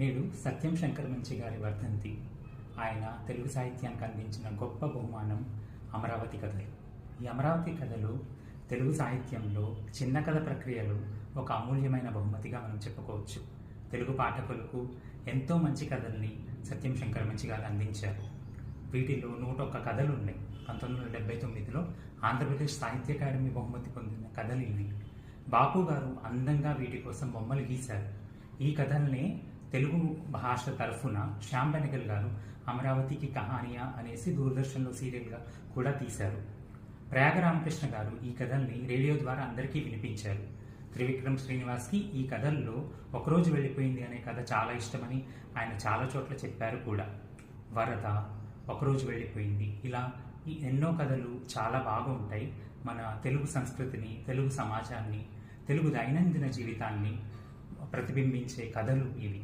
నేడు సత్యం శంకర్ మంచి గారి వర్ధంతి. ఆయన తెలుగు సాహిత్యానికి అందించిన గొప్ప బహుమానం అమరావతి కథలు. ఈ అమరావతి కథలు తెలుగు సాహిత్యంలో చిన్న కథ ప్రక్రియలో ఒక అమూల్యమైన బహుమతిగా మనం చెప్పుకోవచ్చు. తెలుగు పాఠకులకు ఎంతో మంచి కథల్ని సత్యం శంకర్ మంచి గారు అందించారు. వీటిలో 101 కథలు ఉన్నాయి. 1979లో ఆంధ్రప్రదేశ్ సాహిత్య అకాడమీ బహుమతి పొందిన కథలు ఇవి. బాపు గారు అందంగా వీటి కోసం బొమ్మలు గీశారు. ఈ కథల్ని తెలుగు భాష తరఫున శ్యామ్ బెనగల్ గారు అమరావతికి కహానియా అనేసి దూరదర్శన్లో సీరియల్గా కూడా తీశారు. ప్రయాగ రామకృష్ణ గారు ఈ కథల్ని రేడియో ద్వారా అందరికీ వినిపించారు. త్రివిక్రమ్ శ్రీనివాస్కి ఈ కథల్లో ఒకరోజు వెళ్ళిపోయింది అనే కథ చాలా ఇష్టమని ఆయన చాలా చోట్ల చెప్పారు కూడా. వరద, ఒకరోజు వెళ్ళిపోయింది, ఇలా ఎన్నో కథలు చాలా బాగుంటాయి. మన తెలుగు సంస్కృతిని, తెలుగు సమాజాన్ని, తెలుగు దైనందిన జీవితాన్ని ప్రతిబింబించే కథలు ఇవి.